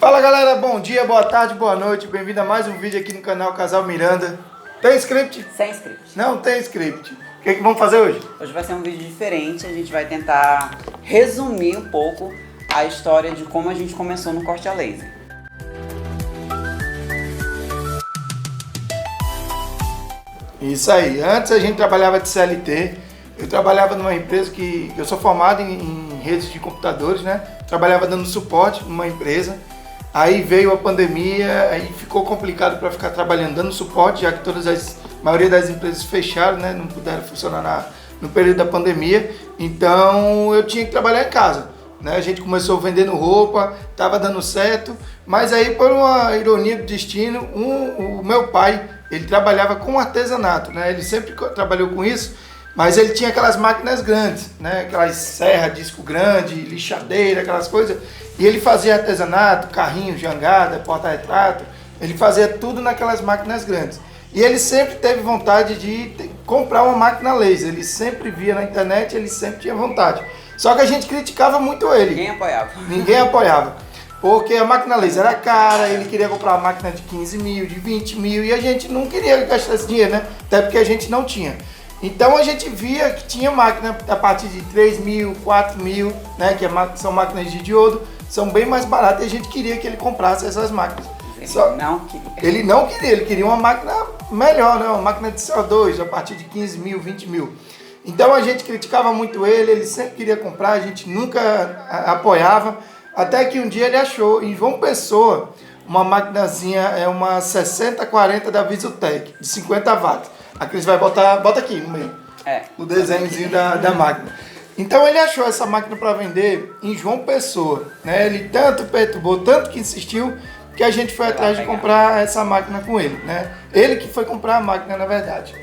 Fala galera, bom dia, boa tarde, boa noite, bem-vindo a mais um vídeo aqui no canal Casal Miranda. Tem script? Sem script. Não tem script. O que vamos fazer hoje? Hoje vai ser um vídeo diferente, a gente vai tentar resumir um pouco a história de como a gente começou no corte a laser. Isso aí, antes a gente trabalhava de CLT, eu trabalhava numa empresa que eu sou formado em redes de computadores, né? Trabalhava dando suporte numa empresa. Aí veio a pandemia, aí ficou complicado para ficar trabalhando dando suporte, já que a maioria das empresas fecharam, né? Não puderam funcionar no período da pandemia. Então eu tinha que trabalhar em casa, né? A gente começou vendendo roupa, estava dando certo, mas aí por uma ironia do destino, o meu pai, ele trabalhava com artesanato, né? Ele sempre trabalhou com isso, mas ele tinha aquelas máquinas grandes, né? Aquelas serra, disco grande, lixadeira, aquelas coisas. E ele fazia artesanato, carrinho, jangada, porta-retrato, ele fazia tudo naquelas máquinas grandes. E ele sempre teve vontade de comprar uma máquina laser, ele sempre via na internet, ele sempre tinha vontade. Só que a gente criticava muito ele. Ninguém apoiava. Porque a máquina laser era cara, ele queria comprar uma máquina de 15 mil, de 20 mil, e a gente não queria gastar esse dinheiro, né? Até porque a gente não tinha. Então a gente via que tinha máquina a partir de 3 mil, 4 mil, né? Que são máquinas de diodo, são bem mais baratas e a gente queria que ele comprasse essas máquinas. Ele não queria, ele queria uma máquina melhor, né? Uma máquina de CO2 a partir de 15 mil, 20 mil. Então a gente criticava muito ele sempre queria comprar, a gente nunca apoiava, até que um dia ele achou em João Pessoa uma maquinazinha, uma 6040 da Visutec, de 50 watts. A Cris vai bota aqui no meio, o desenhozinho da máquina. Então ele achou essa máquina para vender em João Pessoa, né? Ele tanto perturbou, tanto que insistiu, que a gente foi atrás de comprar essa máquina com ele, né? Ele que foi comprar a máquina, na verdade.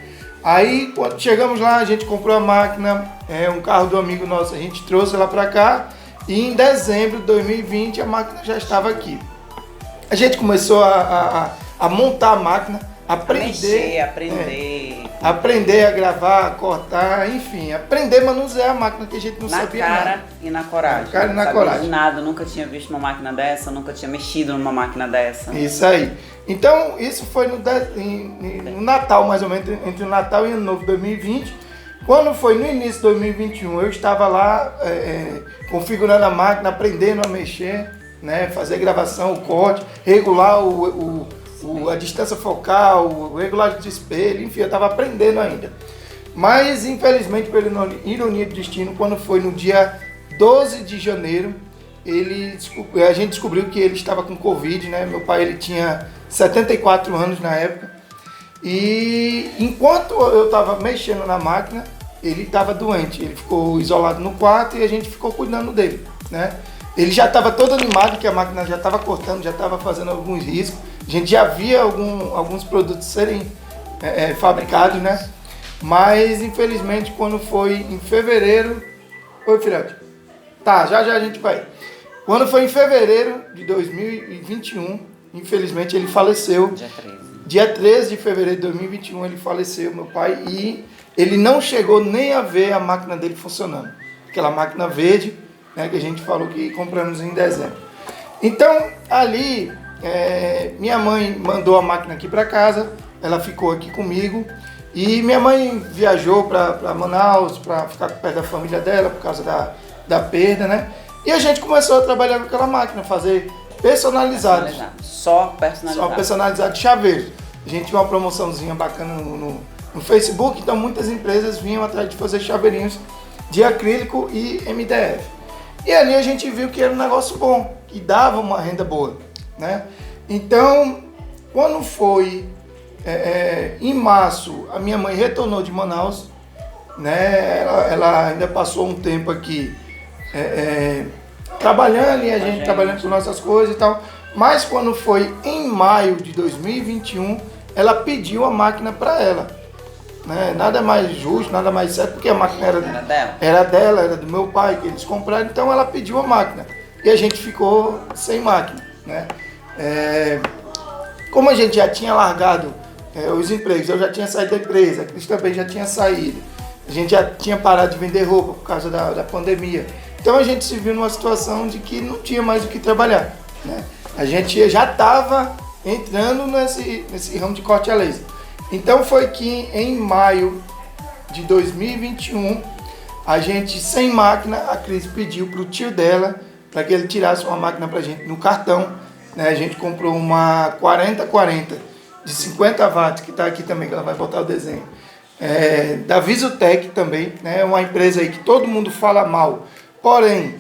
Aí, quando chegamos lá, a gente comprou a máquina, um carro do amigo nosso, a gente trouxe ela para cá, e em dezembro de 2020 a máquina já estava aqui. A gente começou a montar a máquina, aprender a gravar, a cortar, enfim, aprender a manusear a máquina que a gente não sabia nada. Na cara e na coragem. Na cara e na coragem. Nada, nunca tinha visto uma máquina dessa, nunca tinha mexido numa máquina dessa. Isso aí. Então, isso foi no Natal, mais ou menos, entre o Natal e o Ano Novo 2020. Quando foi no início de 2021, eu estava lá configurando a máquina, aprendendo a mexer, né, fazer gravação, o corte, regular a distância focal, regulagem de espelho, enfim, eu estava aprendendo ainda. Mas, infelizmente, pela ironia do destino, quando foi no dia 12 de janeiro, a gente descobriu que ele estava com Covid, né? Meu pai, ele tinha 74 anos na época. E enquanto eu estava mexendo na máquina, ele estava doente. Ele ficou isolado no quarto e a gente ficou cuidando dele, né? Ele já estava todo animado, que a máquina já estava cortando, já estava fazendo alguns riscos. A gente já via alguns produtos serem fabricados, né? Mas, infelizmente, quando foi em fevereiro... Oi, filhote. Tá, já a gente vai. Quando foi em fevereiro de 2021, infelizmente, ele faleceu. Dia 13 de fevereiro de 2021, ele faleceu, meu pai. E ele não chegou nem a ver a máquina dele funcionando. Aquela máquina verde, né, que a gente falou que compramos em dezembro. Então, ali... minha mãe mandou a máquina aqui para casa, ela ficou aqui comigo e minha mãe viajou para Manaus para ficar perto da família dela por causa da perda, né? E a gente começou a trabalhar com aquela máquina, fazer personalizados. Só personalizado de chaveiros. A gente tinha uma promoçãozinha bacana no Facebook, então muitas empresas vinham atrás de fazer chaveirinhos de acrílico e MDF. E ali a gente viu que era um negócio bom, que dava uma renda boa, né? Então, quando foi em março, a minha mãe retornou de Manaus, né? Ela ainda passou um tempo aqui trabalhando e a gente trabalhando com nossas coisas e tal. Mas quando foi em maio de 2021, ela pediu a máquina para ela, né? Nada mais justo, nada mais certo, porque a máquina era dela, era do meu pai, que eles compraram, então ela pediu a máquina e a gente ficou sem máquina, né? Como a gente já tinha largado os empregos, eu já tinha saído da empresa, a Cris também já tinha saído, a gente já tinha parado de vender roupa por causa da pandemia. Então a gente se viu numa situação de que não tinha mais o que trabalhar, né? a gente já estava entrando nesse ramo de corte a laser. Então foi que em maio de 2021, a gente sem máquina, a Cris pediu para o tio dela para que ele tirasse uma máquina para a gente no cartão. Né? A gente comprou uma 4040 de 50 watts, que está aqui também, que ela vai botar o desenho. Da Visutech também, né? Uma empresa aí que todo mundo fala mal, porém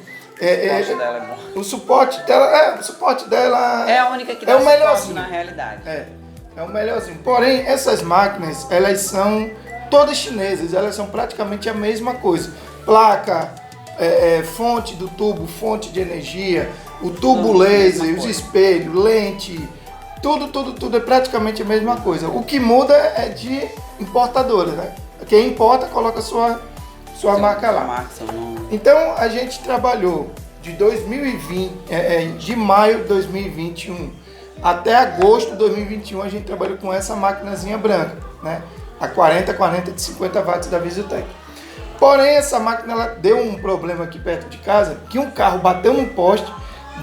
o suporte dela é a única que dá o melhorzinho na realidade. É o melhorzinho. Porém, essas máquinas, elas são todas chinesas, elas são praticamente a mesma coisa. Placa, fonte do tubo, fonte de energia, o tubo laser, os espelhos, lente, tudo é praticamente a mesma coisa. O que muda é de importadora, né? Quem importa coloca sua marca lá. Então a gente trabalhou de 2020, de maio de 2021 até agosto de 2021, a gente trabalhou com essa maquinazinha branca, né? A 4040 de 50 watts da Visutech. Porém, essa máquina ela deu um problema aqui perto de casa, que um carro bateu num poste,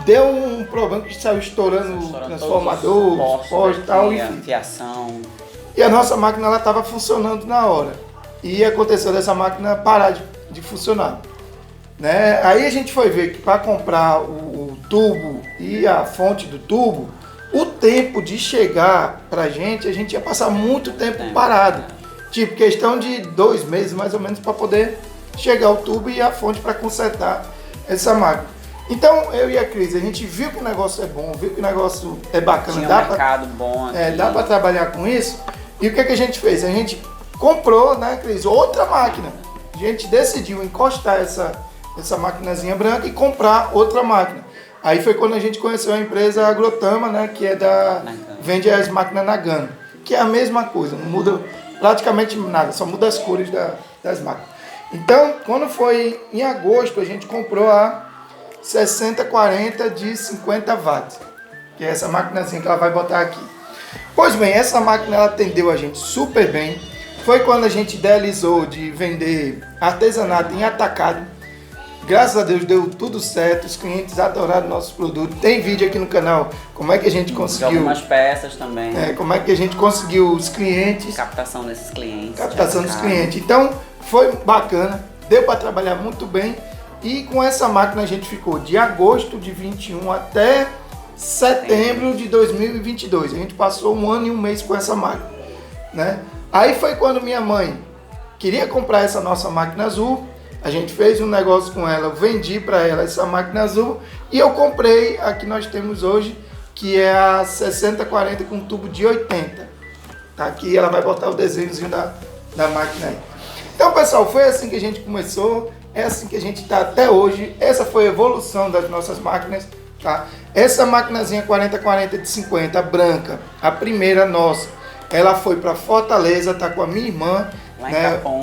deu um problema que saiu estourando o transformador, os postes e tal, enfim. Fiação. E a nossa máquina ela estava funcionando na hora. E aconteceu dessa máquina parar de funcionar. Né? Aí a gente foi ver que para comprar o tubo e a fonte do tubo, o tempo de chegar para a gente ia passar muito tempo parado. Tipo, questão de 2 meses mais ou menos para poder chegar o tubo e a fonte para consertar essa máquina. Então, eu e a Cris, a gente viu que o negócio é bom, viu que o negócio é bacana. Tinha um mercado bom aqui. Dá para trabalhar com isso. E o que a gente fez? A gente comprou, né, Cris, outra máquina. A gente decidiu encostar essa maquinazinha branca e comprar outra máquina. Aí foi quando a gente conheceu a empresa Agrotama, né, que vende as máquinas Nagano, que é a mesma coisa, não muda praticamente nada, só muda as cores das máquinas. Então, quando foi em agosto, a gente comprou a 6040 de 50 watts, que é essa maquinazinha que ela vai botar aqui. Pois bem, essa máquina ela atendeu a gente super bem. Foi quando a gente idealizou de vender artesanato em atacado. Graças a Deus deu tudo certo, os clientes adoraram nossos produtos. Tem vídeo aqui no canal, como é que a gente conseguiu... De algumas peças também. Como é que a gente conseguiu os clientes. Captação desses clientes. Captação dos clientes. Então, foi bacana, deu para trabalhar muito bem. E com essa máquina a gente ficou de agosto de 21 até setembro de 2022. A gente passou 1 ano e 1 mês com essa máquina, né? Aí foi quando minha mãe queria comprar essa nossa máquina azul. A gente fez um negócio com ela, eu vendi para ela essa máquina azul e eu comprei a que nós temos hoje, que é a 6040 com tubo de 80. Tá aqui, ela vai botar o desenhozinho da máquina aí. Então, pessoal, foi assim que a gente começou, é assim que a gente está até hoje. Essa foi a evolução das nossas máquinas, tá? Essa maquinazinha 4040 de 50 branca, a primeira nossa, ela foi para Fortaleza, tá com a minha irmã,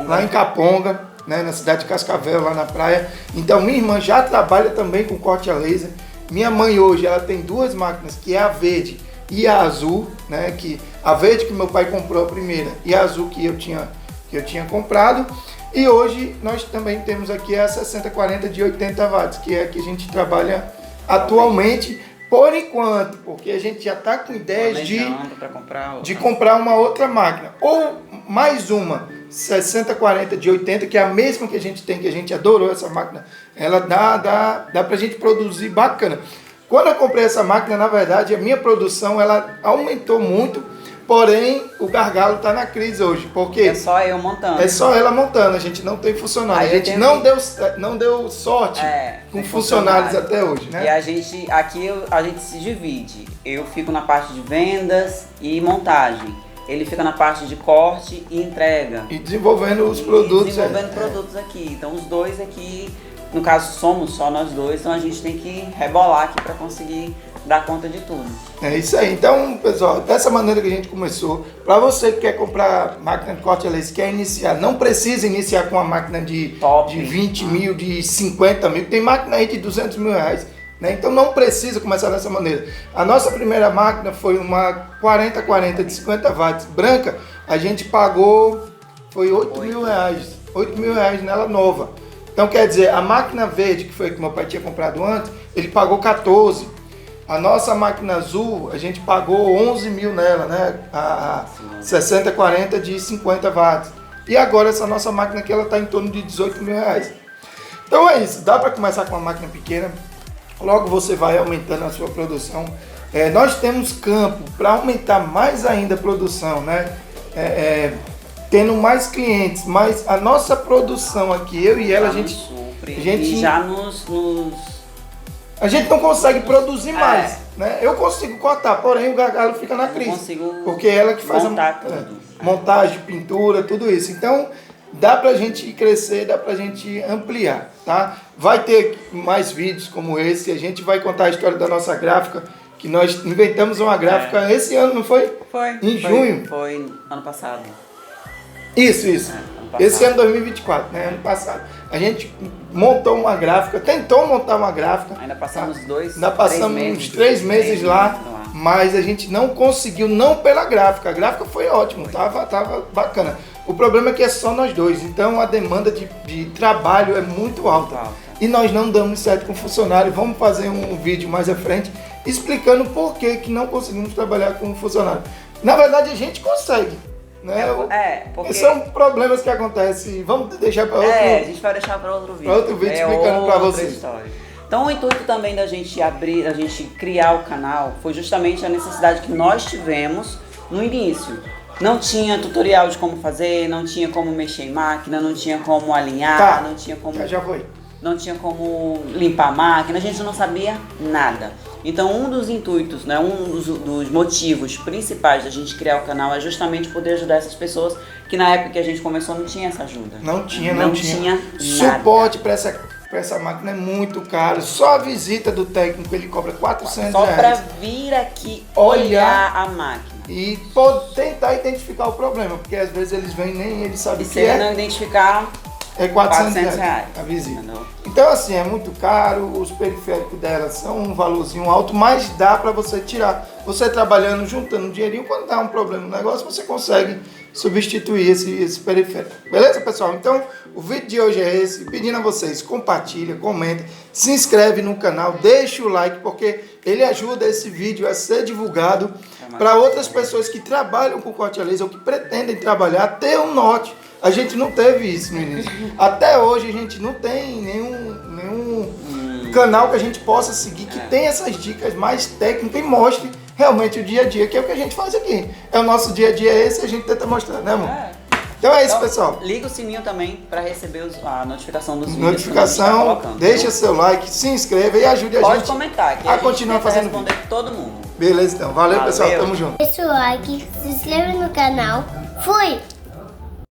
lá em Caponga. Né, na cidade de Cascavel, lá na praia. Então minha irmã já trabalha também com corte a laser. Minha mãe hoje ela tem 2 máquinas, que é a verde e a azul, né, que a verde que meu pai comprou a primeira e a azul que eu tinha comprado. E hoje nós também temos aqui a 6040 de 80 watts, que é a que a gente trabalha atualmente, por enquanto, porque a gente já está com ideias de comprar uma outra máquina, ou mais uma 6040 de 80, que é a mesma que a gente tem, que a gente adorou essa máquina. Ela dá pra gente produzir bacana. Quando eu comprei essa máquina, na verdade, a minha produção ela aumentou muito, porém o gargalo está na crise hoje, porque é só eu montando. É só ela montando, a gente não tem funcionário. Aí a gente não deu sorte com funcionários até hoje, né? E a gente se divide. Eu fico na parte de vendas e montagem. Ele fica na parte de corte e entrega. E desenvolvendo os produtos. Produtos aqui. Então os dois aqui, no caso somos só nós dois, então a gente tem que rebolar aqui para conseguir dar conta de tudo. É isso aí. Então, pessoal, dessa maneira que a gente começou, para você que quer comprar máquina de corte a laser, quer iniciar, não precisa iniciar com uma máquina de 20 mil, de 50 mil, tem máquina aí de 200 mil reais. Então não precisa começar dessa maneira. A nossa primeira máquina foi uma 4040 de 50 watts branca. A gente pagou, foi 8 mil reais. 8 mil reais nela nova. Então quer dizer, a máquina verde, que foi a que meu pai tinha comprado antes, ele pagou 14. A nossa máquina azul, a gente pagou 11 mil nela, né? A 6040 de 50 watts. E agora essa nossa máquina aqui, ela está em torno de 18 mil reais. Então é isso, dá para começar com uma máquina pequena, logo você vai aumentando a sua produção. Nós temos campo para aumentar mais ainda a produção, né? Tendo mais clientes, mas a nossa produção aqui, eu e ela, a gente já a gente não consegue produzir mais, né? Eu consigo cortar, porém o gargalo fica na crise, porque é ela que faz montagem, pintura, tudo isso. Então dá pra gente crescer, dá pra gente ampliar, tá? Vai ter mais vídeos como esse, a gente vai contar a história da nossa gráfica, que nós inventamos uma gráfica esse ano, não foi? Foi. Em junho. Foi ano passado. Isso. Esse ano 2024, né? Ano passado. A gente montou uma gráfica, tentou montar uma gráfica. Ainda passamos uns 3 meses lá, mas a gente não conseguiu, não pela gráfica. A gráfica foi ótima, tava bacana. O problema é que é só nós dois, então a demanda de trabalho é muito alta. E nós não damos certo com funcionário. Vamos fazer um vídeo mais à frente explicando por que não conseguimos trabalhar com funcionário. Na verdade, a gente consegue, né? Porque são problemas que acontecem. Vamos deixar para outro. A gente vai deixar para outro vídeo. Para outro vídeo explicando para vocês. História. Então, o intuito também da gente criar o canal foi justamente a necessidade que nós tivemos no início. Não tinha tutorial de como fazer, não tinha como mexer em máquina, não tinha como alinhar, não tinha como. Já foi. Não tinha como limpar a máquina, a gente não sabia nada. Então um dos intuitos, né, dos motivos principais da gente criar o canal é justamente poder ajudar essas pessoas que na época que a gente começou não tinha essa ajuda. Não tinha nada. Suporte para essa máquina é muito caro. Só a visita do técnico ele cobra 400 Só reais. para vir aqui olhar a máquina. E tentar identificar o problema, porque às vezes eles vêm nem eles sabem o que é. E se ele não identificar... É 400 reais a visita. Então assim, é muito caro, os periféricos dela são um valorzinho alto, mas dá para você tirar. Você trabalhando, juntando um dinheirinho, quando dá um problema no negócio, você consegue substituir esse periférico. Beleza, pessoal? Então, o vídeo de hoje é esse. Pedindo a vocês, compartilha, comenta, se inscreve no canal, deixa o like, porque ele ajuda esse vídeo a ser divulgado para outras pessoas que trabalham com corte a laser ou que pretendem trabalhar, ter um norte. A gente não teve isso no início. Até hoje a gente não tem nenhum canal que a gente possa seguir que tenha essas dicas mais técnicas e mostre realmente o dia a dia, que é o que a gente faz aqui. É o nosso dia a dia esse e a gente tenta mostrar, né, amor? Então é isso, pessoal. Liga o sininho também para receber a notificação dos vídeos. Notificação, deixa seu like, se inscreva e ajude a gente. Pode comentar, que a gente continuar fazendo responder todo mundo. Beleza, então. Valeu, pessoal. Tamo junto. Deixa o like, se inscreva no canal. Fui!